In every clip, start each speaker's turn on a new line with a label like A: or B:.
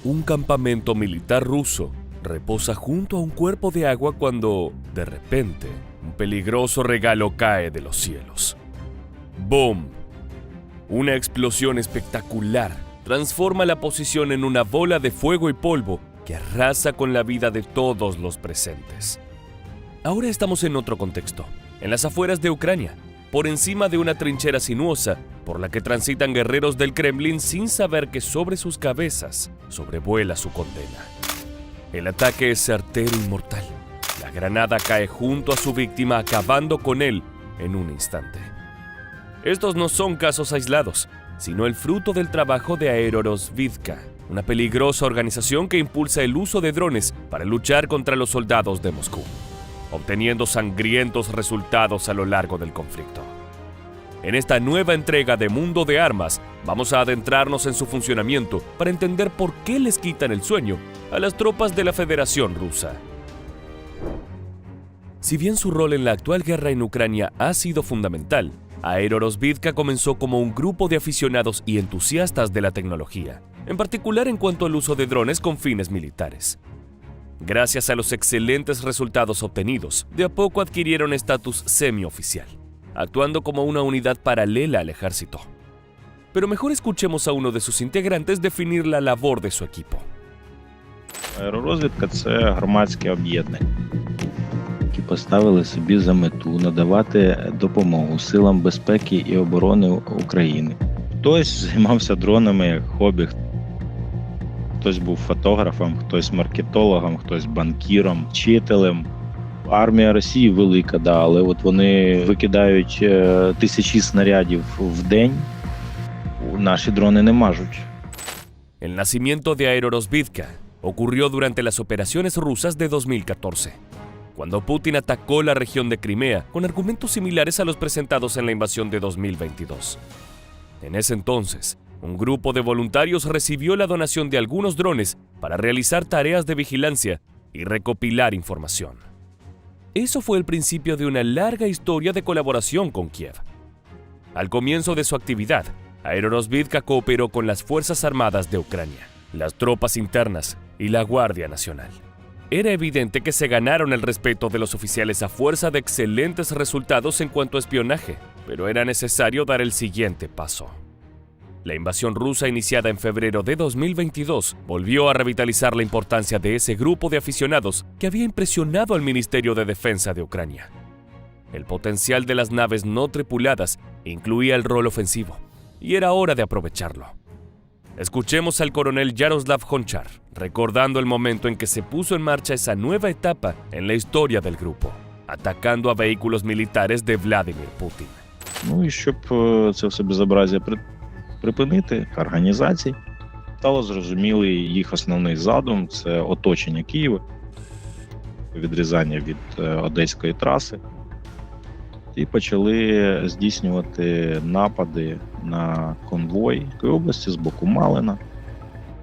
A: Un campamento militar ruso reposa junto a un cuerpo de agua cuando, de repente, un peligroso regalo cae de los cielos. ¡Boom! Una explosión espectacular transforma la posición en una bola de fuego y polvo que arrasa con la vida de todos los presentes. Ahora estamos en otro contexto, en las afueras de Ucrania, por encima de una trinchera sinuosa por la que transitan guerreros del Kremlin sin saber que sobre sus cabezas sobrevuela su condena. El ataque es certero y mortal. La granada cae junto a su víctima, acabando con él en un instante. Estos no son casos aislados, sino el fruto del trabajo de Aerorozvidka, una peligrosa organización que impulsa el uso de drones para luchar contra los soldados de Moscú, obteniendo sangrientos resultados a lo largo del conflicto. En esta nueva entrega de Mundo de Armas, vamos a adentrarnos en su funcionamiento para entender por qué les quitan el sueño a las tropas de la Federación Rusa. Si bien su rol en la actual guerra en Ucrania ha sido fundamental, Aerorozvidka comenzó como un grupo de aficionados y entusiastas de la tecnología, en particular en cuanto al uso de drones con fines militares. Gracias a los excelentes resultados obtenidos, de a poco adquirieron estatus semioficial, actuando como una unidad paralela al ejército. Pero mejor escuchemos a uno de sus integrantes definir la labor de su equipo.
B: Аеророзвідка – це громадське об'єднання, які поставили собі за мету надавати допомогу силам безпеки і оборони України. Хтось займався дронами як хобі, хтось був фотографом, хтось маркетологом, хтось банкіром, вчителем. Армія Росії велика, але от вони викидають тисячі снарядів в день, наші дрони не мажуть.
A: El nacimiento de Aerorozvidka ocurrió durante las operaciones rusas de 2014, cuando Putin atacó la región de Crimea con argumentos similares a los presentados en la invasión de 2022. En ese entonces, un grupo de voluntarios recibió la donación de algunos drones para realizar tareas de vigilancia y recopilar información. Eso fue el principio de una larga historia de colaboración con Kiev. Al comienzo de su actividad, Aerorozvidka cooperó con las Fuerzas Armadas de Ucrania, las tropas internas y la Guardia Nacional. Era evidente que se ganaron el respeto de los oficiales a fuerza de excelentes resultados en cuanto a espionaje, pero era necesario dar el siguiente paso. La invasión rusa iniciada en febrero de 2022 volvió a revitalizar la importancia de ese grupo de aficionados que había impresionado al Ministerio de Defensa de Ucrania. El potencial de las naves no tripuladas incluía el rol ofensivo, y era hora de aprovecharlo. Escuchemos al coronel Yaroslav Honchar, recordando el momento en que se puso en marcha esa nueva etapa en la historia del grupo, atacando a vehículos militares de Vladimir Putin.
B: Ну і щоб це все безобразія припинити, організації, стало зрозумілий їх основний задум – це оточення Києва, відрізання від Одеської траси, і почали здійснювати напади на конвой в області з боку Малина.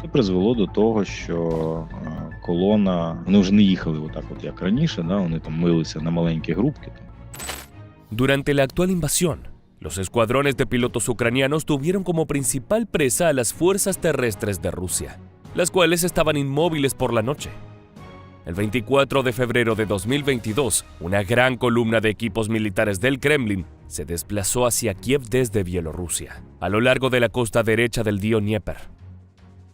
B: Це призвело до того, що колона, вони вже не їхали отак от як раніше, вони там милися на маленькі групки.
A: Durante la actual invasión, los escuadrones de pilotos ucranianos tuvieron como principal presa a las fuerzas terrestres de Rusia, las cuales estaban inmóviles por la noche. El 24 de febrero de 2022, una gran columna de equipos militares del Kremlin se desplazó hacia Kiev desde Bielorrusia, a lo largo de la costa derecha del río Dnieper.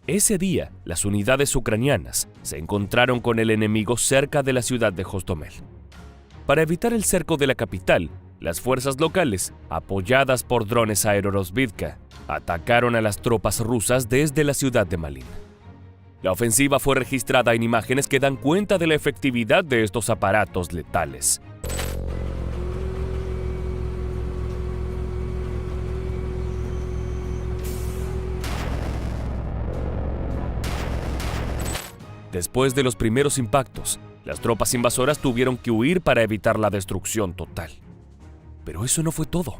A: Ese día, las unidades ucranianas se encontraron con el enemigo cerca de la ciudad de Hostomel. Para evitar el cerco de la capital, las fuerzas locales, apoyadas por drones Aerorozvidka, atacaron a las tropas rusas desde la ciudad de Malin. La ofensiva fue registrada en imágenes que dan cuenta de la efectividad de estos aparatos letales. Después de los primeros impactos, las tropas invasoras tuvieron que huir para evitar la destrucción total. Pero eso no fue todo.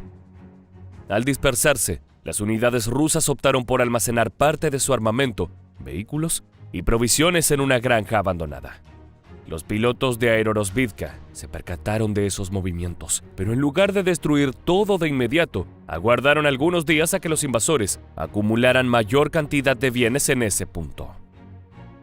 A: Al dispersarse, las unidades rusas optaron por almacenar parte de su armamento, vehículos y provisiones en una granja abandonada. Los pilotos de Aerorozvidka se percataron de esos movimientos, pero en lugar de destruir todo de inmediato, aguardaron algunos días a que los invasores acumularan mayor cantidad de bienes en ese punto.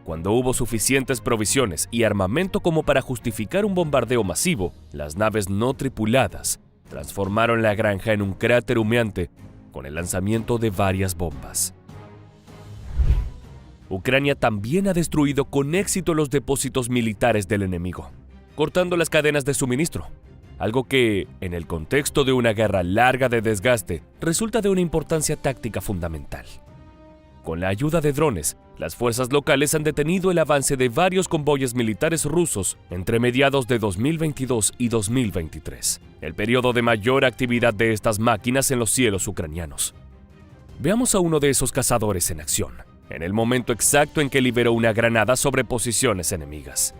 A: Cuando hubo suficientes provisiones y armamento como para justificar un bombardeo masivo, las naves no tripuladas transformaron la granja en un cráter humeante con el lanzamiento de varias bombas. Ucrania también ha destruido con éxito los depósitos militares del enemigo, cortando las cadenas de suministro, algo que, en el contexto de una guerra larga de desgaste, resulta de una importancia táctica fundamental. Con la ayuda de drones, las fuerzas locales han detenido el avance de varios convoyes militares rusos entre mediados de 2022 y 2023, el periodo de mayor actividad de estas máquinas en los cielos ucranianos. Veamos a uno de esos cazadores en acción, en el momento exacto en que liberó una granada sobre posiciones enemigas.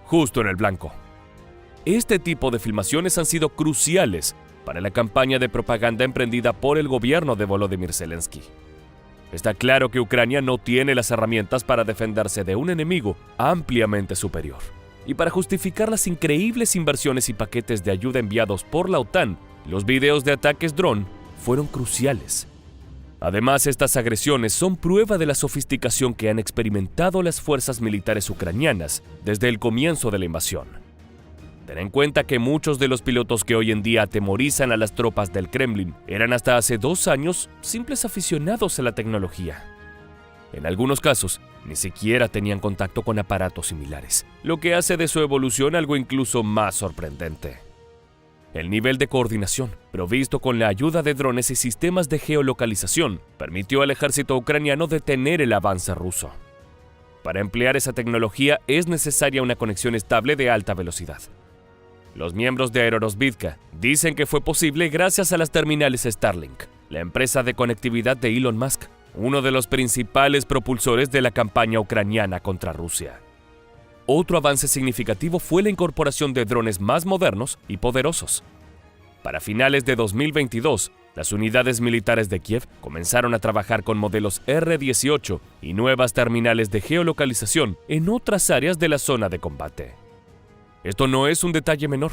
A: Justo en el blanco. Este tipo de filmaciones han sido cruciales para la campaña de propaganda emprendida por el gobierno de Volodymyr Zelensky. Está claro que Ucrania no tiene las herramientas para defenderse de un enemigo ampliamente superior. Y para justificar las increíbles inversiones y paquetes de ayuda enviados por la OTAN, los videos de ataques dron fueron cruciales. Además, estas agresiones son prueba de la sofisticación que han experimentado las fuerzas militares ucranianas desde el comienzo de la invasión. Ten en cuenta que muchos de los pilotos que hoy en día atemorizan a las tropas del Kremlin eran hasta hace 2 años simples aficionados a la tecnología. En algunos casos, ni siquiera tenían contacto con aparatos similares, lo que hace de su evolución algo incluso más sorprendente. El nivel de coordinación, provisto con la ayuda de drones y sistemas de geolocalización, permitió al ejército ucraniano detener el avance ruso. Para emplear esa tecnología es necesaria una conexión estable de alta velocidad. Los miembros de Aerorozvidka dicen que fue posible gracias a las terminales Starlink, la empresa de conectividad de Elon Musk, uno de los principales propulsores de la campaña ucraniana contra Rusia. Otro avance significativo fue la incorporación de drones más modernos y poderosos. Para finales de 2022, las unidades militares de Kiev comenzaron a trabajar con modelos R-18 y nuevas terminales de geolocalización en otras áreas de la zona de combate. Esto no es un detalle menor.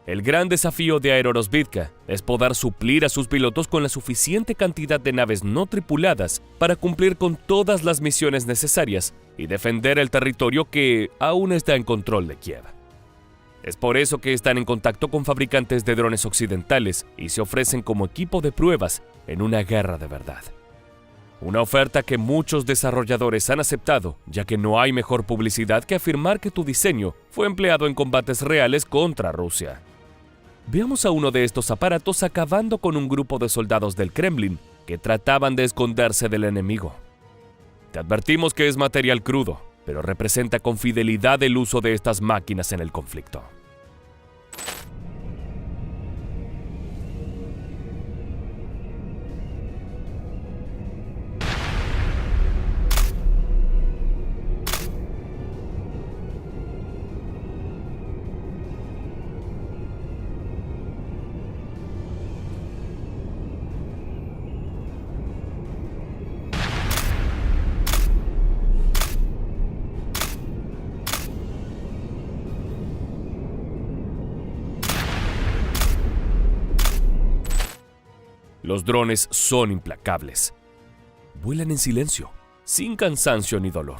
A: El gran desafío de Aerorozvidka es poder suplir a sus pilotos con la suficiente cantidad de naves no tripuladas para cumplir con todas las misiones necesarias y defender el territorio que aún está en control de Kiev. Es por eso que están en contacto con fabricantes de drones occidentales y se ofrecen como equipo de pruebas en una guerra de verdad. Una oferta que muchos desarrolladores han aceptado, ya que no hay mejor publicidad que afirmar que tu diseño fue empleado en combates reales contra Rusia. Veamos a uno de estos aparatos acabando con un grupo de soldados del Kremlin que trataban de esconderse del enemigo. Te advertimos que es material crudo, pero representa con fidelidad el uso de estas máquinas en el conflicto. Los drones son implacables. Vuelan en silencio, sin cansancio ni dolor,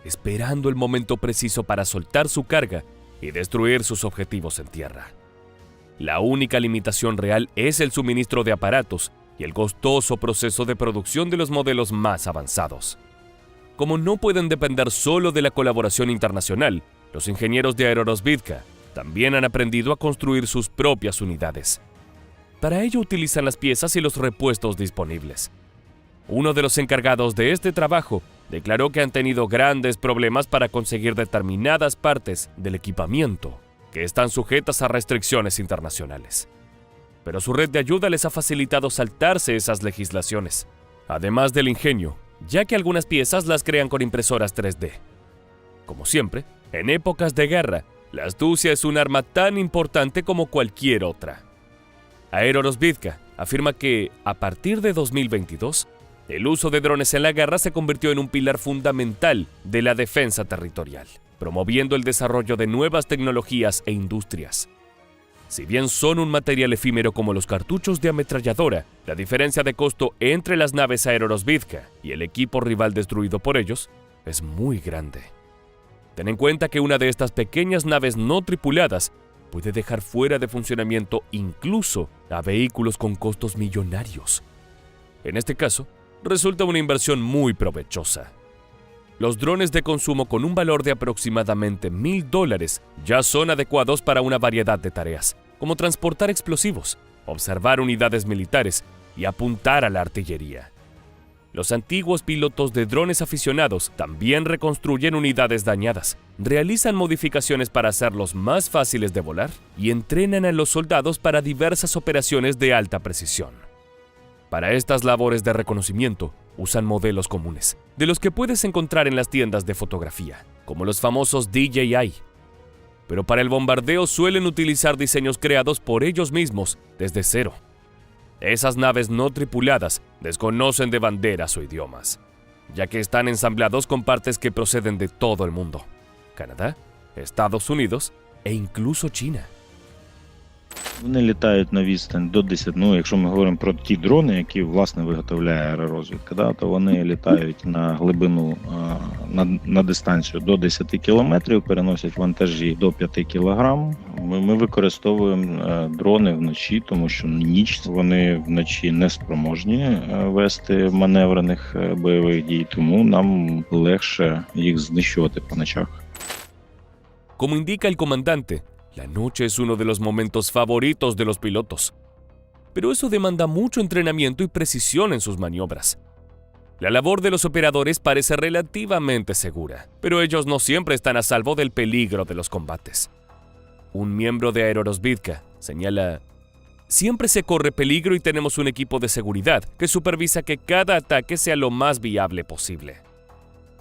A: esperando el momento preciso para soltar su carga y destruir sus objetivos en tierra. La única limitación real es el suministro de aparatos y el costoso proceso de producción de los modelos más avanzados. Como no pueden depender solo de la colaboración internacional, los ingenieros de Aerorozvidka también han aprendido a construir sus propias unidades. Para ello utilizan las piezas y los repuestos disponibles. Uno de los encargados de este trabajo declaró que han tenido grandes problemas para conseguir determinadas partes del equipamiento que están sujetas a restricciones internacionales. Pero su red de ayuda les ha facilitado saltarse esas legislaciones, además del ingenio, ya que algunas piezas las crean con impresoras 3D. Como siempre, en épocas de guerra, la astucia es un arma tan importante como cualquier otra. Aerorozvidka afirma que, a partir de 2022, el uso de drones en la guerra se convirtió en un pilar fundamental de la defensa territorial, promoviendo el desarrollo de nuevas tecnologías e industrias. Si bien son un material efímero como los cartuchos de ametralladora, la diferencia de costo entre las naves Aerorosbivka y el equipo rival destruido por ellos es muy grande. Ten en cuenta que una de estas pequeñas naves no tripuladas puede dejar fuera de funcionamiento incluso a vehículos con costos millonarios. En este caso, resulta una inversión muy provechosa. Los drones de consumo con un valor de aproximadamente $1,000 ya son adecuados para una variedad de tareas, como transportar explosivos, observar unidades militares y apuntar a la artillería. Los antiguos pilotos de drones aficionados también reconstruyen unidades dañadas, realizan modificaciones para hacerlos más fáciles de volar y entrenan a los soldados para diversas operaciones de alta precisión. Para estas labores de reconocimiento, usan modelos comunes, de los que puedes encontrar en las tiendas de fotografía, como los famosos DJI. Pero para el bombardeo suelen utilizar diseños creados por ellos mismos desde cero. Esas naves no tripuladas desconocen de banderas o idiomas, ya que están ensamblados con partes que proceden de todo el mundo: Canadá, Estados Unidos e incluso China.
B: Вони літають на відстань до 10, якщо ми говоримо про ті дрони, які, власне, виготовляє аеророзвідка, то вони літають на глибину, на дистанцію до 10 кілометрів, переносять вантажі до 5 кілограм. Ми використовуємо дрони вночі, тому що ніч вони вночі не спроможні вести маневрених бойових дій, тому нам легше їх знищувати по ночах.
A: Como indica el comandante, la noche es uno de los momentos favoritos de los pilotos, pero eso demanda mucho entrenamiento y precisión en sus maniobras. La labor de los operadores parece relativamente segura, pero ellos no siempre están a salvo del peligro de los combates. Un miembro de Aerorosbivka señala: siempre se corre peligro y tenemos un equipo de seguridad que supervisa que cada ataque sea lo más viable posible.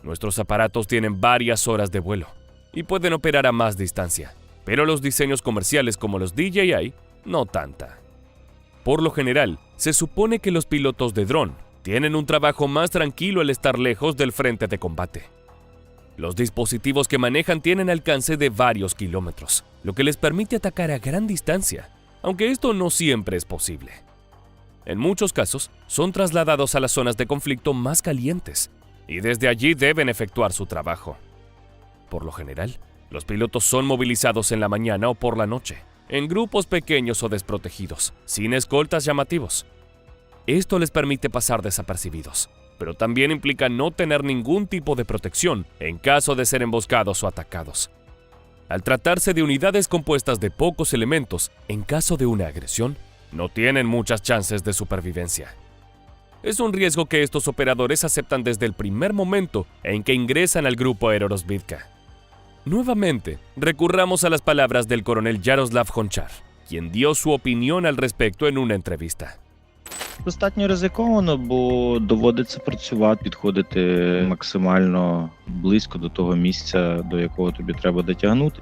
A: Nuestros aparatos tienen varias horas de vuelo y pueden operar a más distancia, pero los diseños comerciales como los DJI, no tanta. Por lo general, se supone que los pilotos de dron tienen un trabajo más tranquilo al estar lejos del frente de combate. Los dispositivos que manejan tienen alcance de varios kilómetros, lo que les permite atacar a gran distancia, aunque esto no siempre es posible. En muchos casos, son trasladados a las zonas de conflicto más calientes, y desde allí deben efectuar su trabajo. Por lo general, los pilotos son movilizados en la mañana o por la noche, en grupos pequeños o desprotegidos, sin escoltas llamativos. Esto les permite pasar desapercibidos, pero también implica no tener ningún tipo de protección en caso de ser emboscados o atacados. Al tratarse de unidades compuestas de pocos elementos, en caso de una agresión, no tienen muchas chances de supervivencia. Es un riesgo que estos operadores aceptan desde el primer momento en que ingresan al grupo Aerorosbivka. Nuevamente, recurramos a las palabras del coronel Yaroslav Honchar, quien dio su opinión al respecto en una entrevista.
B: Достатньо ризиковано, бо доводиться працювати, підходити максимально близько до того місця, до якого тобі треба дотягнути.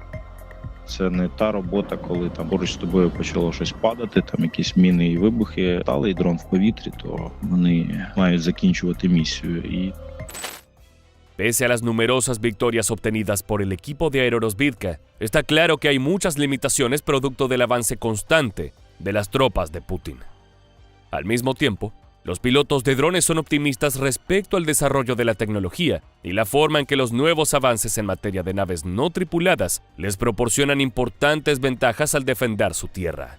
B: Це не та робота, коли там поруч з тобою почало щось падати, там якісь міни і вибухи, сталий дрон в повітрі, то вони мають закінчувати місію.
A: Pese a las numerosas victorias obtenidas por el equipo de Aerorosbivka, está claro que hay muchas limitaciones producto del avance constante de las tropas de Putin. Al mismo tiempo, los pilotos de drones son optimistas respecto al desarrollo de la tecnología y la forma en que los nuevos avances en materia de naves no tripuladas les proporcionan importantes ventajas al defender su tierra.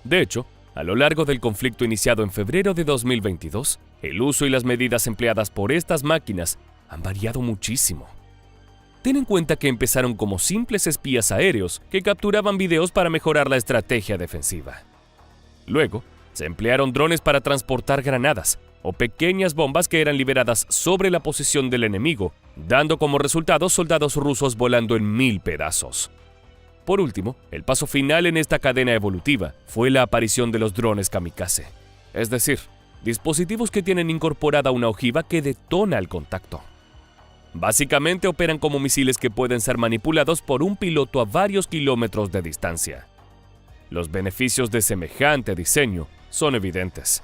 A: De hecho, a lo largo del conflicto iniciado en febrero de 2022, el uso y las medidas empleadas por estas máquinas han variado muchísimo. Ten en cuenta que empezaron como simples espías aéreos que capturaban videos para mejorar la estrategia defensiva. Luego, se emplearon drones para transportar granadas o pequeñas bombas que eran liberadas sobre la posición del enemigo, dando como resultado soldados rusos volando en 1000 pedazos. Por último, el paso final en esta cadena evolutiva fue la aparición de los drones kamikaze, es decir, dispositivos que tienen incorporada una ojiva que detona al contacto. Básicamente operan como misiles que pueden ser manipulados por un piloto a varios kilómetros de distancia. Los beneficios de semejante diseño son evidentes.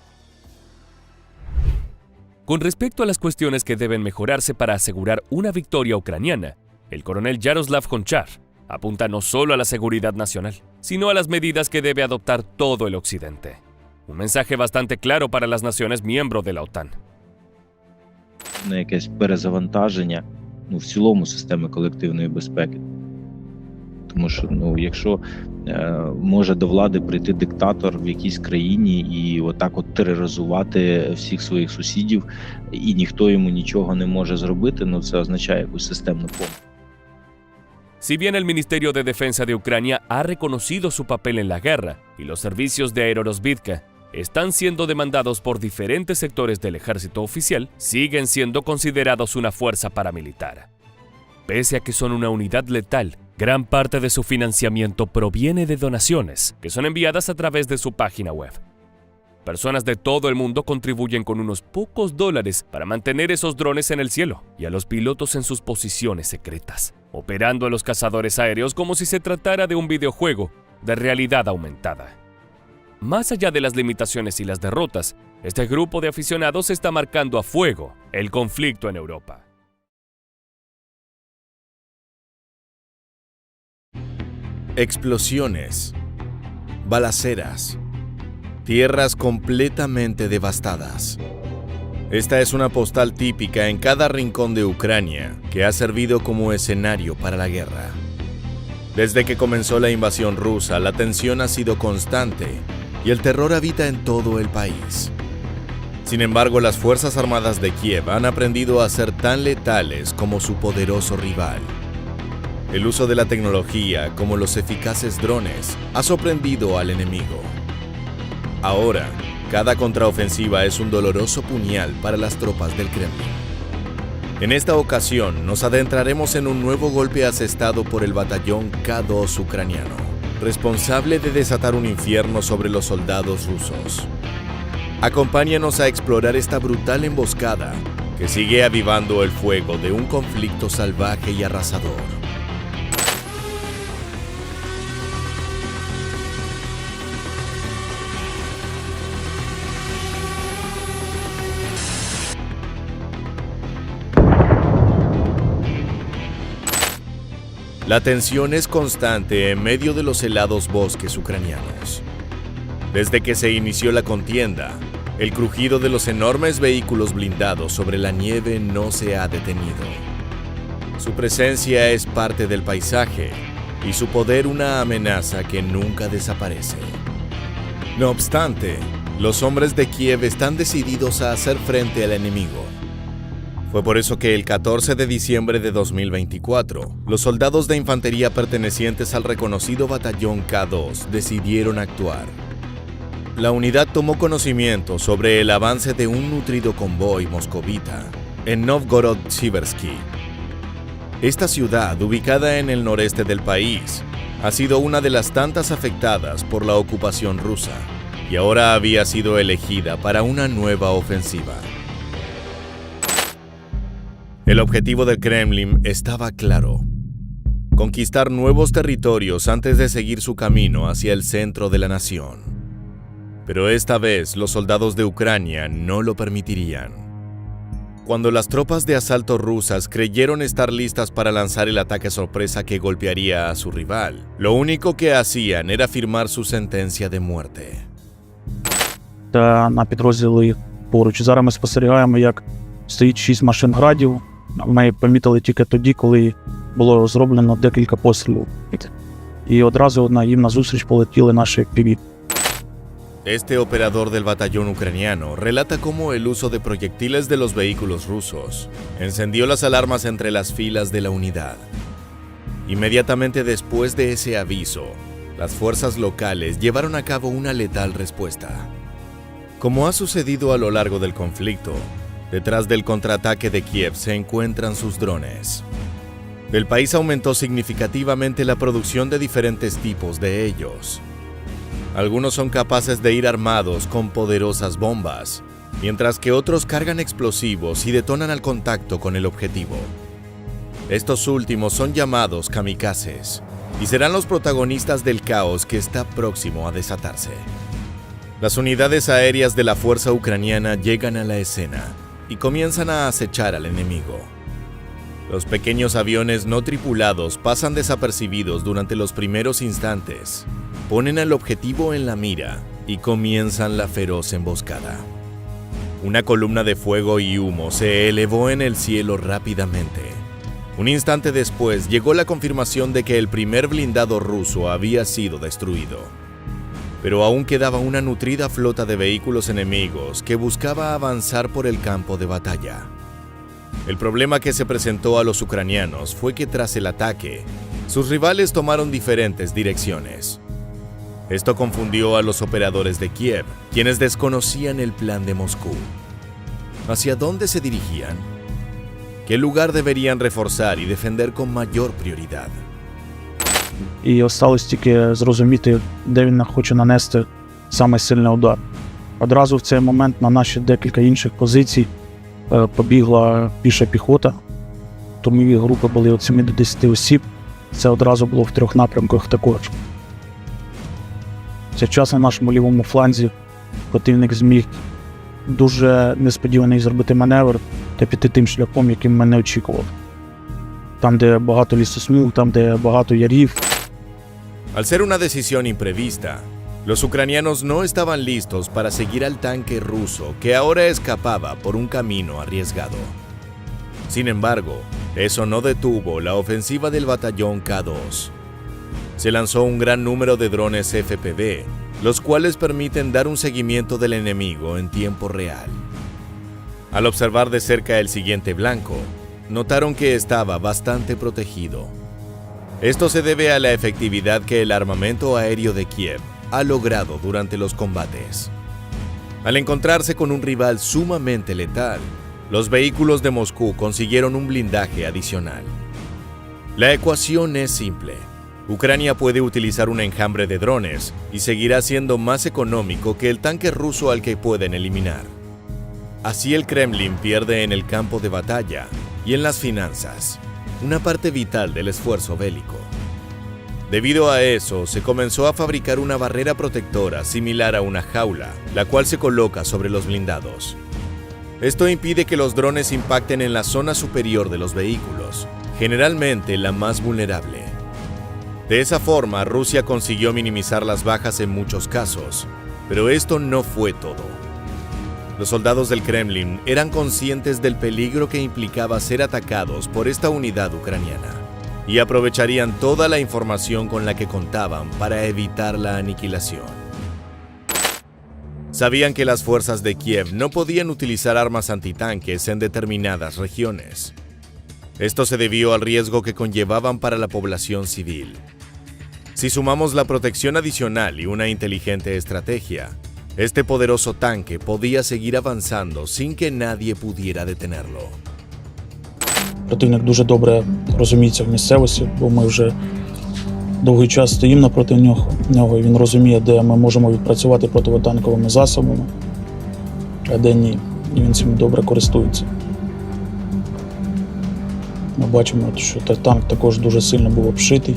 A: Con respecto a las cuestiones que deben mejorarse para asegurar una victoria ucraniana, el coronel Yaroslav Gonchar apunta no solo a la seguridad nacional, sino a las medidas que debe adoptar todo el Occidente. Un mensaje bastante claro para las naciones miembros de la OTAN.
B: На якесь перезавантаження в цілому системи колективної безпеки. Тому що, якщо може до влади прийти диктатор в якійсь країні і отак от тероризувати всіх своїх сусідів, і ніхто йому нічого не може зробити, це означає якусь системну помилку.
A: Si bien el Ministerio de Defensa de Ucrania ha reconocido su papel en la guerra y los servicios de aerorosvizhka están siendo demandados por diferentes sectores del ejército oficial, siguen siendo considerados una fuerza paramilitar. Pese a que son una unidad letal, gran parte de su financiamiento proviene de donaciones que son enviadas a través de su página web. Personas de todo el mundo contribuyen con unos pocos dólares para mantener esos drones en el cielo y a los pilotos en sus posiciones secretas, operando a los cazadores aéreos como si se tratara de un videojuego de realidad aumentada. Más allá de las limitaciones y las derrotas, este grupo de aficionados está marcando a fuego el conflicto en Europa.
C: Explosiones, balaceras, tierras completamente devastadas. Esta es una postal típica en cada rincón de Ucrania que ha servido como escenario para la guerra. Desde que comenzó la invasión rusa, la tensión ha sido constante y el terror habita en todo el país. Sin embargo, las Fuerzas Armadas de Kiev han aprendido a ser tan letales como su poderoso rival. El uso de la tecnología, como los eficaces drones, ha sorprendido al enemigo. Ahora, cada contraofensiva es un doloroso puñal para las tropas del Kremlin. En esta ocasión, nos adentraremos en un nuevo golpe asestado por el batallón K2 ucraniano, responsable de desatar un infierno sobre los soldados rusos. Acompáñanos a explorar esta brutal emboscada que sigue avivando el fuego de un conflicto salvaje y arrasador. La tensión es constante en medio de los helados bosques ucranianos. Desde que se inició la contienda, el crujido de los enormes vehículos blindados sobre la nieve no se ha detenido. Su presencia es parte del paisaje y su poder una amenaza que nunca desaparece. No obstante, los hombres de Kiev están decididos a hacer frente al enemigo. Fue por eso que el 14 de diciembre de 2024, los soldados de infantería pertenecientes al reconocido batallón K2 decidieron actuar. La unidad tomó conocimiento sobre el avance de un nutrido convoy moscovita en Novgorod-Siversky. Esta ciudad, ubicada en el noreste del país, ha sido una de las tantas afectadas por la ocupación rusa y ahora había sido elegida para una nueva ofensiva. El objetivo del Kremlin estaba claro: conquistar nuevos territorios antes de seguir su camino hacia el centro de la nación. Pero esta vez los soldados de Ucrania no lo permitirían. Cuando las tropas de asalto rusas creyeron estar listas para lanzar el ataque sorpresa que golpearía a su rival, lo único que hacían era firmar su sentencia de muerte.
D: На підрозділи їх поруч. Зараз ми спостерігаємо, як стоїть 6 машин градів. Ми помітили тільки тоді, коли було зроблено декілька пострілів. І одразу їм назустріч полетіли наші FPV.
C: Este operador del batallón ucraniano relata cómo el uso de proyectiles de los vehículos rusos encendió las alarmas entre las filas de la unidad. Inmediatamente después de ese aviso, las fuerzas locales llevaron a cabo una letal respuesta. Como ha sucedido a lo largo del conflicto, detrás del contraataque de Kiev se encuentran sus drones. El país aumentó significativamente la producción de diferentes tipos de ellos. Algunos son capaces de ir armados con poderosas bombas, mientras que otros cargan explosivos y detonan al contacto con el objetivo. Estos últimos son llamados kamikazes y serán los protagonistas del caos que está próximo a desatarse. Las unidades aéreas de la fuerza ucraniana llegan a la escena y comienzan a acechar al enemigo. Los pequeños aviones no tripulados pasan desapercibidos durante los primeros instantes, ponen al objetivo en la mira y comienzan la feroz emboscada. Una columna de fuego y humo se elevó en el cielo rápidamente. Un instante después llegó la confirmación de que el primer blindado ruso había sido destruido. Pero aún quedaba una nutrida flota de vehículos enemigos que buscaba avanzar por el campo de batalla. El problema que se presentó a los ucranianos fue que tras el ataque, sus rivales tomaron diferentes direcciones. Esto confundió a los operadores de Kiev, quienes desconocían el plan de Moscú. ¿Hacia dónde se dirigían? ¿Qué lugar deberían reforzar y defender con mayor prioridad?
D: І осталось тільки зрозуміти, де він хоче нанести саме сильний удар. Одразу в цей момент на наші декілька інших позицій побігла піша піхота. Штурмові групи були від 7 до 10 осіб. Це одразу було в 3 напрямках також. Цей час на нашому лівому фланзі противник зміг дуже несподіваний зробити маневр та піти тим шляхом, яким ми не очікували. Там, де багато лісосмуг, там, де багато ярів.
C: Al ser una decisión imprevista, los ucranianos no estaban listos para seguir al tanque ruso que ahora escapaba por un camino arriesgado. Sin embargo, eso no detuvo la ofensiva del batallón K2. Se lanzó un gran número de drones FPV, los cuales permiten dar un seguimiento del enemigo en tiempo real. Al observar de cerca el siguiente blanco, notaron que estaba bastante protegido. Esto se debe a la efectividad que el armamento aéreo de Kiev ha logrado durante los combates. Al encontrarse con un rival sumamente letal, los vehículos de Moscú consiguieron un blindaje adicional. La ecuación es simple. Ucrania puede utilizar un enjambre de drones y seguirá siendo más económico que el tanque ruso al que pueden eliminar. Así el Kremlin pierde en el campo de batalla y en las finanzas, una parte vital del esfuerzo bélico. Debido a eso, se comenzó a fabricar una barrera protectora similar a una jaula, la cual se coloca sobre los blindados. Esto impide que los drones impacten en la zona superior de los vehículos, generalmente la más vulnerable. De esa forma, Rusia consiguió minimizar las bajas en muchos casos, pero esto no fue todo. Los soldados del Kremlin eran conscientes del peligro que implicaba ser atacados por esta unidad ucraniana y aprovecharían toda la información con la que contaban para evitar la aniquilación. Sabían que las fuerzas de Kiev no podían utilizar armas antitanques en determinadas regiones. Esto se debió al riesgo que conllevaban para la población civil. Si sumamos la protección adicional y una inteligente estrategia, este poderoso tanque podía seguir avanzando sin que nadie pudiera detenerlo.
D: Противник дуже добре розуміється в місцевості, бо ми вже довгий час стоїмо напроти нього, і він розуміє, де ми можемо відпрацювати противотанковими засобами, а де ні. І він цим добре користується. Ми бачимо, що танк також дуже сильно був обшитий.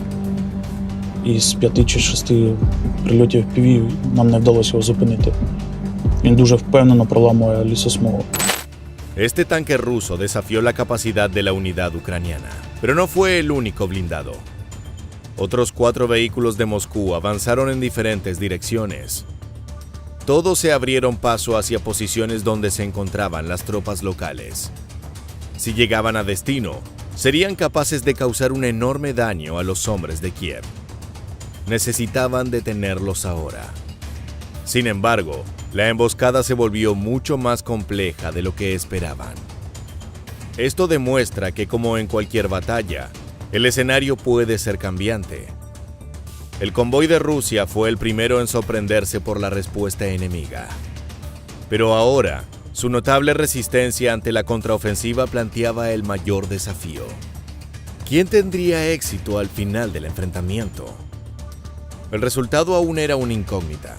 D: І з 5 чи 6 прильотів FPV нам не вдалося його зупинити. Він дуже впевнено проламує лісосмугу.
C: Este tanque ruso desafió la capacidad de la unidad ucraniana, pero no fue el único blindado. Otros 4 vehículos de Moscú avanzaron en diferentes direcciones. Todos se abrieron paso hacia posiciones donde se encontraban las tropas locales. Si llegaban a destino, serían capaces de causar un enorme daño a los hombres de Kiev. Necesitaban detenerlos ahora. Sin embargo, la emboscada se volvió mucho más compleja de lo que esperaban. Esto demuestra que, como en cualquier batalla, el escenario puede ser cambiante. El convoy de Rusia fue el primero en sorprenderse por la respuesta enemiga. Pero ahora, su notable resistencia ante la contraofensiva planteaba el mayor desafío. ¿Quién tendría éxito al final del enfrentamiento? El resultado aún era una incógnita.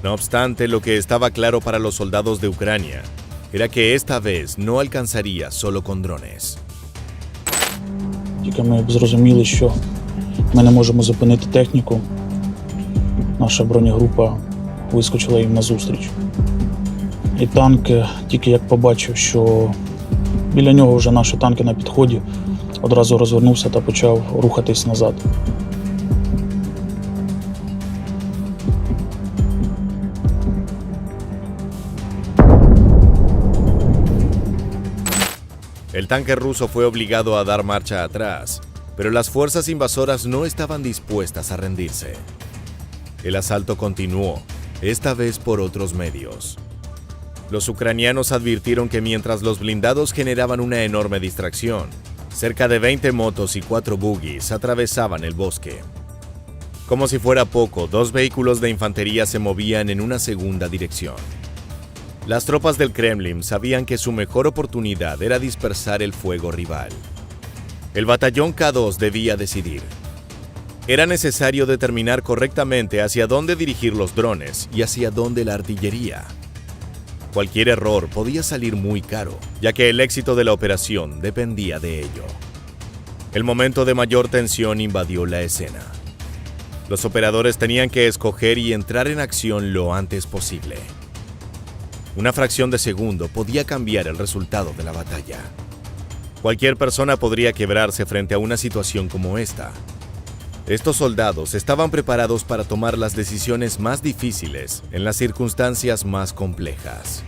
C: No obstante, lo que estaba claro para los soldados de Ucrania era que esta vez no alcanzaría solo con drones.
D: Тільки ми зрозуміли, що ми не можемо зупинити техніку. Наша бронегрупа вискочила їм назустріч. І танк, тільки як побачив, що біля нього вже наші танки на підході, одразу розвернувся та почав рухатись назад.
C: El tanque ruso fue obligado a dar marcha atrás, pero las fuerzas invasoras no estaban dispuestas a rendirse. El asalto continuó, esta vez por otros medios. Los ucranianos advirtieron que mientras los blindados generaban una enorme distracción, cerca de 20 motos y 4 buggies atravesaban el bosque. Como si fuera poco, 2 vehículos de infantería se movían en una segunda dirección. Las tropas del Kremlin sabían que su mejor oportunidad era dispersar el fuego rival. El batallón K2 debía decidir. Era necesario determinar correctamente hacia dónde dirigir los drones y hacia dónde la artillería. Cualquier error podía salir muy caro, ya que el éxito de la operación dependía de ello. El momento de mayor tensión invadió la escena. Los operadores tenían que escoger y entrar en acción lo antes posible. Una fracción de segundo podía cambiar el resultado de la batalla. Cualquier persona podría quebrarse frente a una situación como esta. Estos soldados estaban preparados para tomar las decisiones más difíciles en las circunstancias más complejas.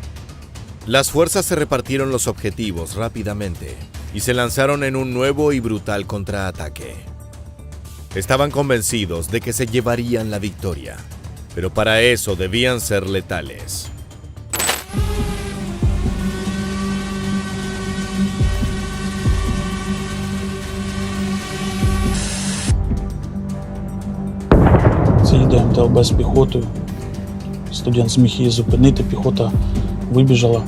C: Las fuerzas se repartieron los objetivos rápidamente y se lanzaron en un nuevo y brutal contraataque. Estaban convencidos de que se llevarían la victoria, pero para eso debían ser letales.
D: Це йде МТЛБ з піхотою. Студент зміг її зупинити, піхота вибіжала.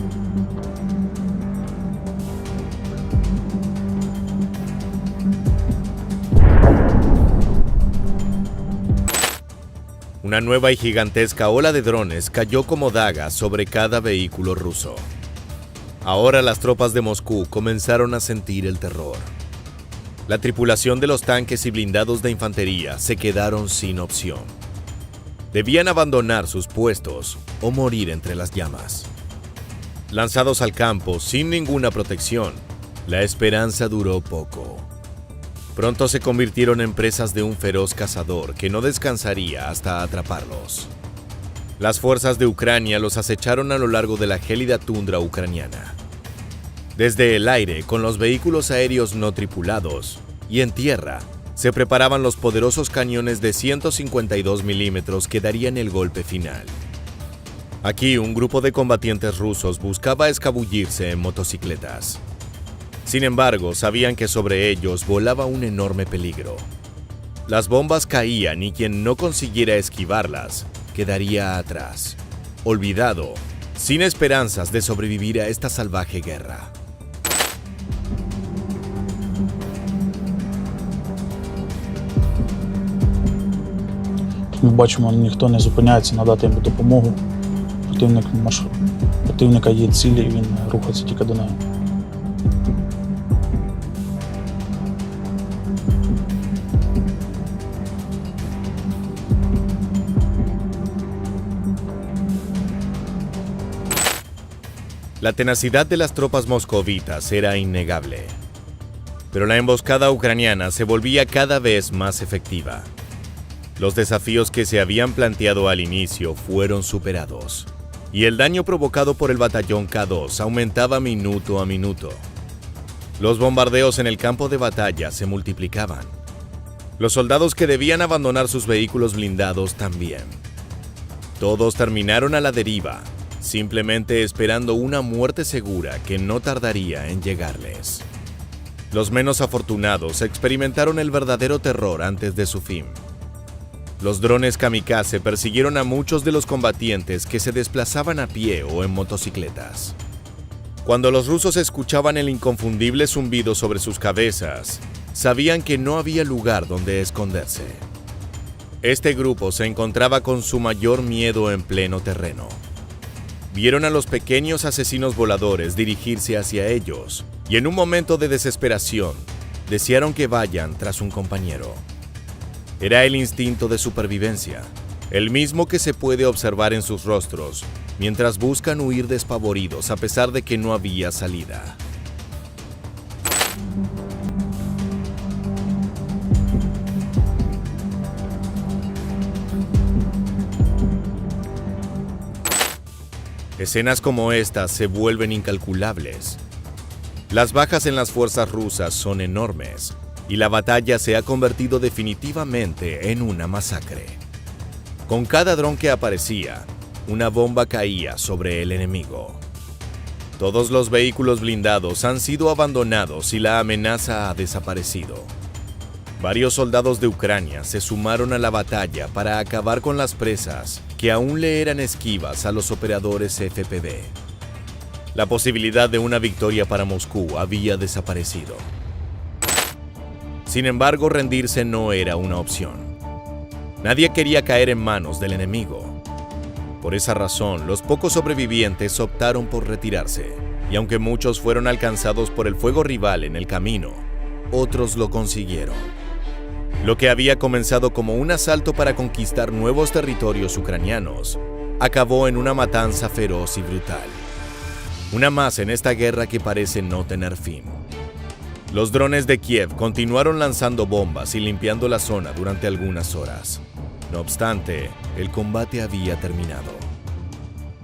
C: Una nueva y gigantesca ola de drones cayó como dagas sobre cada vehículo ruso. Ahora las tropas de Moscú comenzaron a sentir el terror. La tripulación de los tanques y blindados de infantería se quedaron sin opción. Debían abandonar sus puestos o morir entre las llamas. Lanzados al campo sin ninguna protección, la esperanza duró poco. Pronto se convirtieron en presas de un feroz cazador que no descansaría hasta atraparlos. Las fuerzas de Ucrania los acecharon a lo largo de la gélida tundra ucraniana. Desde el aire, con los vehículos aéreos no tripulados, y en tierra, se preparaban los poderosos cañones de 152 milímetros que darían el golpe final. Aquí, un grupo de combatientes rusos buscaba escabullirse en motocicletas. Sin embargo, sabían que sobre ellos volaba un enorme peligro. Las bombas caían y quien no consiguiera esquivarlas quedaría atrás, olvidado, sin esperanzas de sobrevivir a esta salvaje guerra.
D: Ми бачимо, ніхто не зупиняється надати їм допомогу. Противника є цілі, і він рухається тільки до неї.
C: La tenacidad de las tropas moscovitas era innegable, pero la emboscada ucraniana se volvía cada vez más efectiva. Los desafíos que se habían planteado al inicio fueron superados, y el daño provocado por el batallón K2 aumentaba minuto a minuto. Los bombardeos en el campo de batalla se multiplicaban. Los soldados que debían abandonar sus vehículos blindados también. Todos terminaron a la deriva, simplemente esperando una muerte segura que no tardaría en llegarles. Los menos afortunados experimentaron el verdadero terror antes de su fin. Los drones kamikaze persiguieron a muchos de los combatientes que se desplazaban a pie o en motocicletas. Cuando los rusos escuchaban el inconfundible zumbido sobre sus cabezas, sabían que no había lugar donde esconderse. Este grupo se encontraba con su mayor miedo en pleno terreno. Vieron a los pequeños asesinos voladores dirigirse hacia ellos y en un momento de desesperación desearon que vayan tras un compañero. Era el instinto de supervivencia, el mismo que se puede observar en sus rostros, mientras buscan huir despavoridos a pesar de que no había salida. Escenas como estas se vuelven incalculables. Las bajas en las fuerzas rusas son enormes y la batalla se ha convertido definitivamente en una masacre. Con cada dron que aparecía, una bomba caía sobre el enemigo. Todos los vehículos blindados han sido abandonados y la amenaza ha desaparecido. Varios soldados de Ucrania se sumaron a la batalla para acabar con las presas que aún le eran esquivas a los operadores FPV. La posibilidad de una victoria para Moscú había desaparecido. Sin embargo, rendirse no era una opción. Nadie quería caer en manos del enemigo. Por esa razón, los pocos sobrevivientes optaron por retirarse, y aunque muchos fueron alcanzados por el fuego rival en el camino, otros lo consiguieron. Lo que había comenzado como un asalto para conquistar nuevos territorios ucranianos, acabó en una matanza feroz y brutal. Una más en esta guerra que parece no tener fin. Los drones de Kiev continuaron lanzando bombas y limpiando la zona durante algunas horas. No obstante, el combate había terminado.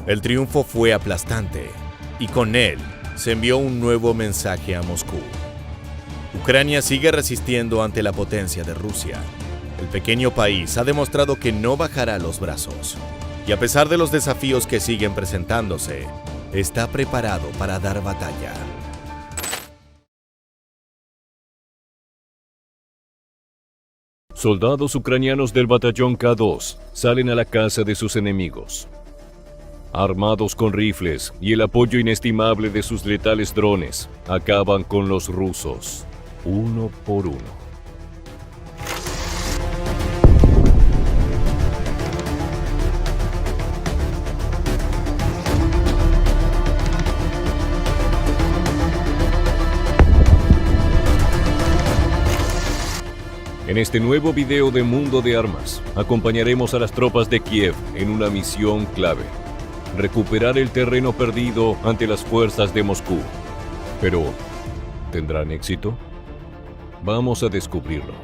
C: El triunfo fue aplastante, y con él se envió un nuevo mensaje a Moscú. Ucrania sigue resistiendo ante la potencia de Rusia. El pequeño país ha demostrado que no bajará los brazos, y a pesar de los desafíos que siguen presentándose, está preparado para dar batalla.
A: Soldados ucranianos del batallón K2 salen a la caza de sus enemigos. Armados con rifles y el apoyo inestimable de sus letales drones, acaban con los rusos, uno por uno. En este nuevo video de Mundo de Armas, acompañaremos a las tropas de Kiev en una misión clave: recuperar el terreno perdido ante las fuerzas de Moscú. Pero, ¿tendrán éxito? Vamos a descubrirlo.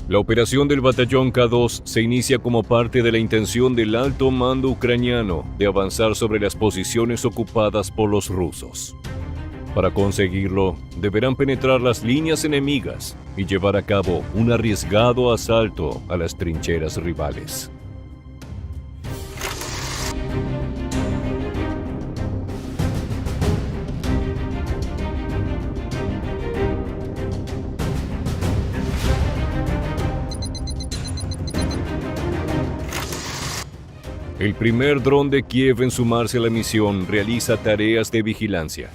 A: La operación del batallón K2 se inicia como parte de la intención del alto mando ucraniano de avanzar sobre las posiciones ocupadas por los rusos. Para conseguirlo, deberán penetrar las líneas enemigas y llevar a cabo un arriesgado asalto a las trincheras rivales. El primer dron de Kiev en sumarse a la misión realiza tareas de vigilancia.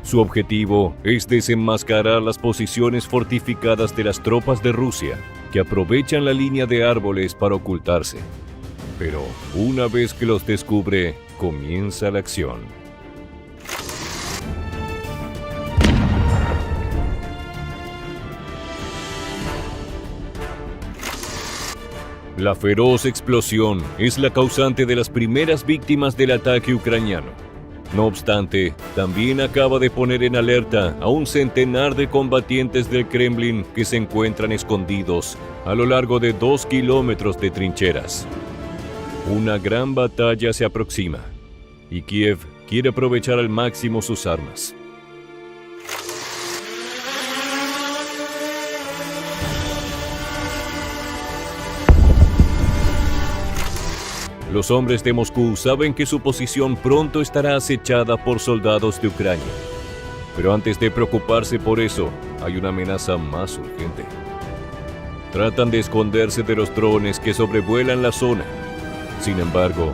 A: Su objetivo es desenmascarar las posiciones fortificadas de las tropas de Rusia, que aprovechan la línea de árboles para ocultarse. Pero una vez que los descubre, comienza la acción. La feroz explosión es la causante de las primeras víctimas del ataque ucraniano. No obstante, también acaba de poner en alerta a un centenar de combatientes del Kremlin que se encuentran escondidos a lo largo de 2 kilómetros de trincheras. Una gran batalla se aproxima, y Kiev quiere aprovechar al máximo sus armas. Los hombres de Moscú saben que su posición pronto estará acechada por soldados de Ucrania. Pero antes de preocuparse por eso, hay una amenaza más urgente. Tratan de esconderse de los drones que sobrevuelan la zona. Sin embargo,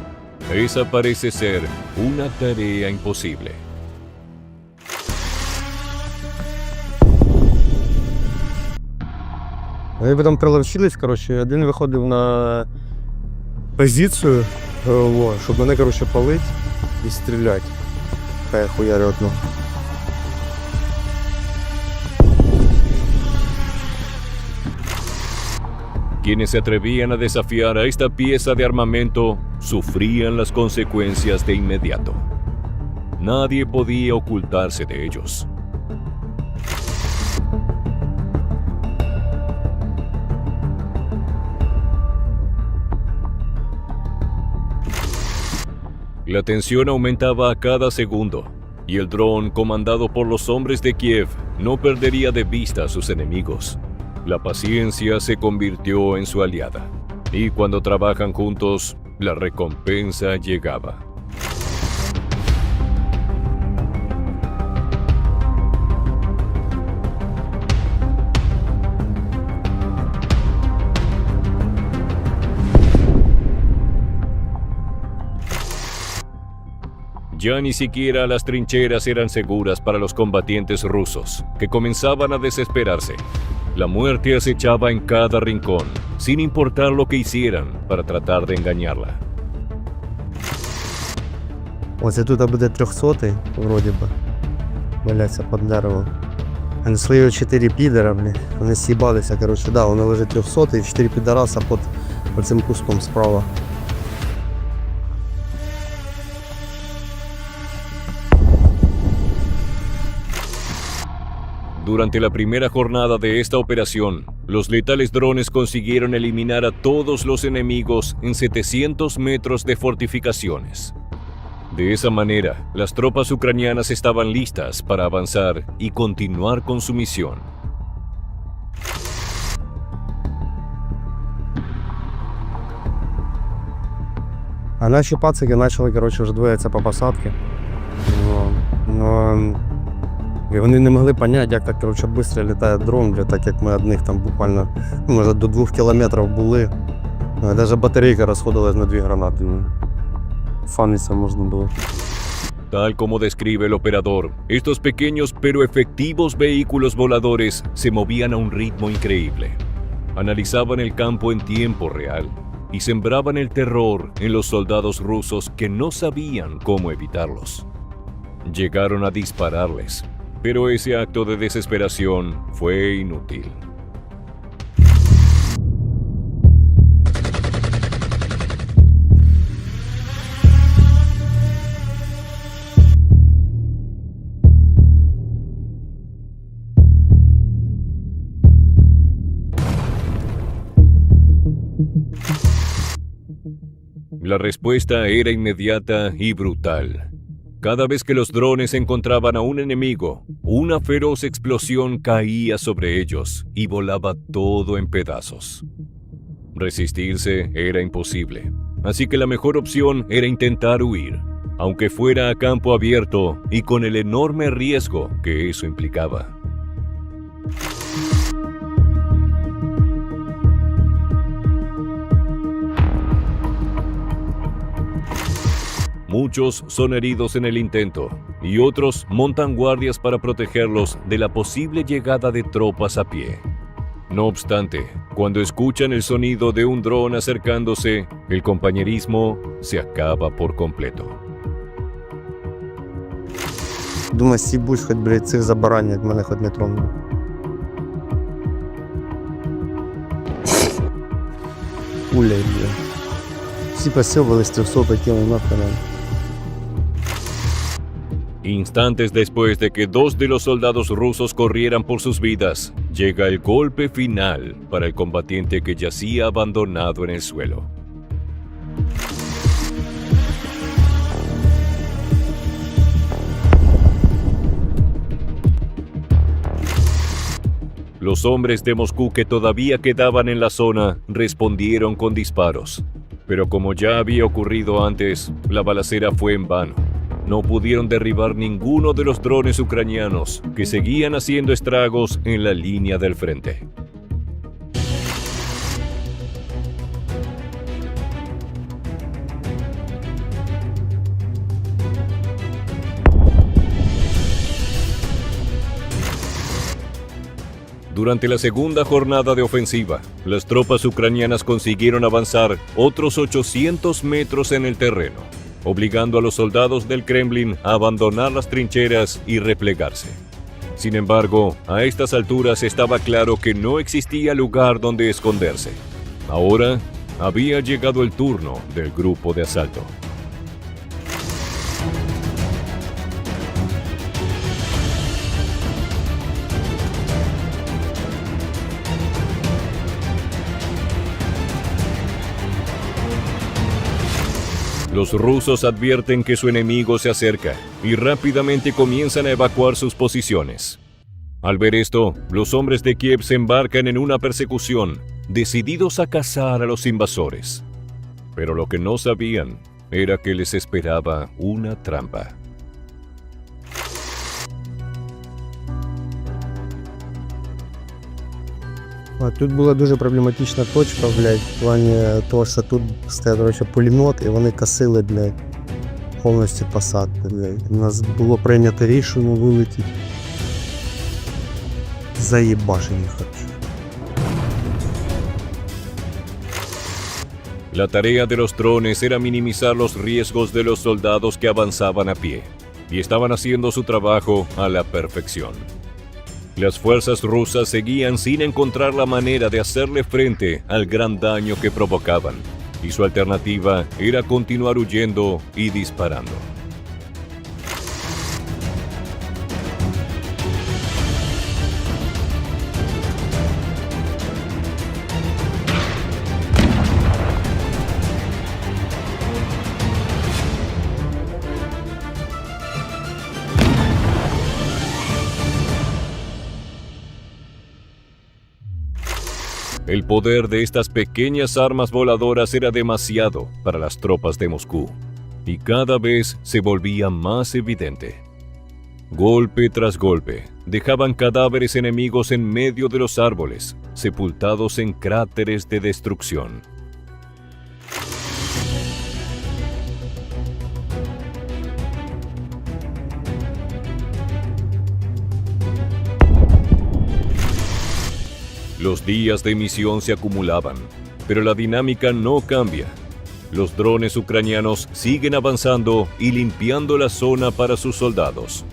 A: esa parece ser una tarea imposible.
E: Вони потім приловчились, коротше, один виходив на позицію, щоб мене, коротше, палить і стріляти. хай хуярю одну.
F: Quienes se atrevían a desafiar a esta pieza de armamento sufrían las consecuencias de inmediato. Nadie podía ocultarse de ellos. La tensión aumentaba a cada segundo, y el dron, comandado por los hombres de Kiev, no perdería de vista a sus enemigos. La paciencia se convirtió en su aliada, y cuando trabajan juntos, la recompensa llegaba. Ya ni siquiera las trincheras eran seguras para los combatientes rusos, que comenzaban a desesperarse. La muerte acechaba en cada rincón, sin importar lo que hicieran para tratar de engañarla.
E: Оце тут буде 300-й, вроді би. Валяться під деревом. А несли його 4 підера, блін. Вони з'їбалися, коротше, да, вони лежать 300-й, 4 підараса під цим кустом справа.
F: Durante la primera jornada de esta operación, los letales drones consiguieron eliminar a todos los enemigos en 700 metros de fortificaciones. De esa manera, las tropas ucranianas estaban listas para avanzar y continuar con su misión.
E: А наші пацики почали, коротше, вже двоїться по посадці. І вони не могли зрозуміти, як так, коротше, швидко літає дрон, бля, так як ми одних там буквально, може, до 2 кілометрів були. Навіть батарейка розходилась на 2 гранати. Фаниться можна було.
F: Tal como describe el operador, estos pequeños pero efectivos vehículos voladores se movían a un ritmo increíble. Analizaban el campo en tiempo real y sembraban el terror en los soldados rusos que no sabían cómo evitarlos. Llegaron a dispararles, pero ese acto de desesperación fue inútil. La respuesta era inmediata y brutal. Cada vez que los drones encontraban a un enemigo, una feroz explosión caía sobre ellos y volaba todo en pedazos. Resistirse era imposible, así que la mejor opción era intentar huir, aunque fuera a campo abierto y con el enorme riesgo que eso implicaba. Muchos son heridos en el intento, y otros montan guardias para protegerlos de la posible llegada de tropas a pie. No obstante, cuando escuchan el sonido de un dron acercándose, el compañerismo se acaba por completo.
E: Думаю, сібусь, хоч, блядь, цих забаранять, мене хоч не тронули. Уля, блядь. Всі посьобались 300 кинули нахуй.
F: Instantes después de que 2 de los soldados rusos corrieran por sus vidas, llega el golpe final para el combatiente que yacía abandonado en el suelo. Los hombres de Moscú que todavía quedaban en la zona respondieron con disparos, pero como ya había ocurrido antes, la balacera fue en vano. No pudieron derribar ninguno de los drones ucranianos que seguían haciendo estragos en la línea del frente. Durante la segunda jornada de ofensiva, las tropas ucranianas consiguieron avanzar otros 800 metros en el terreno. obligando a los soldados del Kremlin a abandonar las trincheras y replegarse. Sin embargo, a estas alturas estaba claro que no existía lugar donde esconderse. Ahora había llegado el turno del grupo de asalto. Los rusos advierten que su enemigo se acerca y rápidamente comienzan a evacuar sus posiciones. Al ver esto, los hombres de Kiev se embarcan en una persecución, decididos a cazar a los invasores. Pero lo que no sabían era que les esperaba una trampa.
E: А тут була дуже проблематична точка, блядь, в плані того, що тут стояв, короче, пулемет, і вони косили, блядь, повністю посадки, блядь. У нас було прийнято рішення вилетіти. Заєбашені, короче.
F: La tarea de los drones era minimizar los riesgos de los soldados que avanzaban a pie, y estaban haciendo su trabajo a la perfección. Las fuerzas rusas seguían sin encontrar la manera de hacerle frente al gran daño que provocaban, y su alternativa era continuar huyendo y disparando. El poder de estas pequeñas armas voladoras era demasiado para las tropas de Moscú, y cada vez se volvía más evidente. Golpe tras golpe, dejaban cadáveres enemigos en medio de los árboles, sepultados en cráteres de destrucción. Los días de misión se acumulaban, pero la dinámica no cambia. Los drones ucranianos siguen avanzando y limpiando la zona para sus soldados.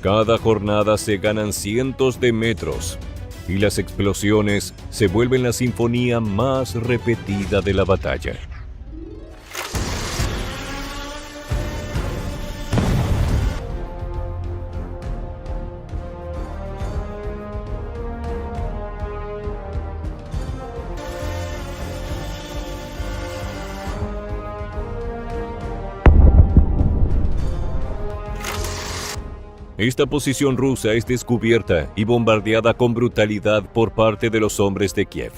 F: Cada jornada se ganan cientos de metros, y las explosiones se vuelven la sinfonía más repetida de la batalla. Esta posición rusa es descubierta y bombardeada con brutalidad por parte de los hombres de Kiev.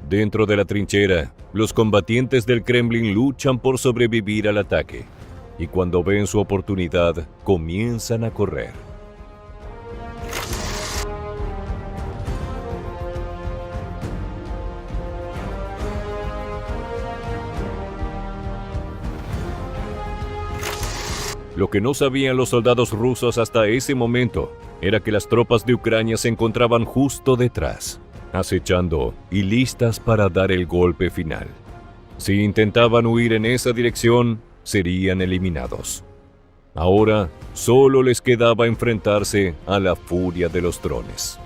F: Dentro de la trinchera, los combatientes del Kremlin luchan por sobrevivir al ataque, y cuando ven su oportunidad, comienzan a correr. Lo que no sabían los soldados rusos hasta ese momento era que las tropas de Ucrania se encontraban justo detrás, acechando y listas para dar el golpe final. Si intentaban huir en esa dirección, serían eliminados. Ahora solo les quedaba enfrentarse a la furia de los drones.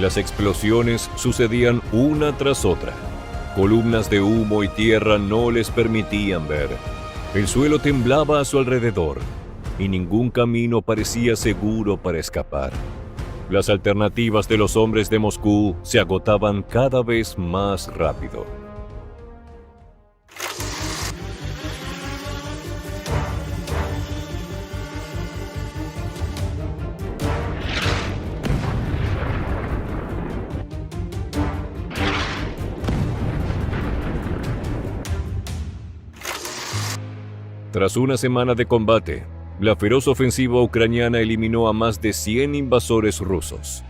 F: Las explosiones sucedían una tras otra. Columnas de humo y tierra no les permitían ver. El suelo temblaba a su alrededor y ningún camino parecía seguro para escapar. Las alternativas de los hombres de Moscú se agotaban cada vez más rápido. Tras una semana de combate, la feroz ofensiva ucraniana eliminó a más de 100 invasores rusos.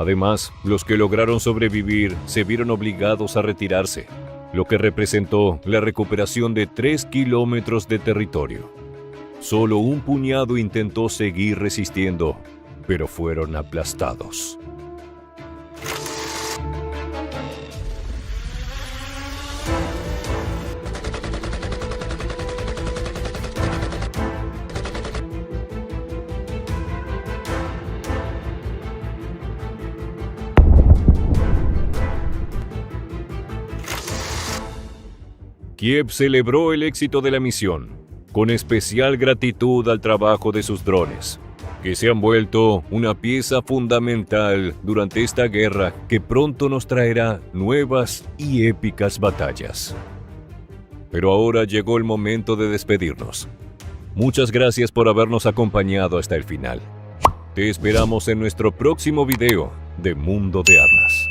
F: Además, los que lograron sobrevivir se vieron obligados a retirarse, lo que representó la recuperación de 3 kilómetros de territorio. Solo un puñado intentó seguir resistiendo, pero fueron aplastados. Kiev celebró el éxito de la misión, con especial gratitud al trabajo de sus drones, que se han vuelto una pieza fundamental durante esta guerra que pronto nos traerá nuevas y épicas batallas. Pero ahora llegó el momento de despedirnos. Muchas gracias por habernos acompañado hasta el final. Te esperamos en nuestro próximo video de Mundo de Armas.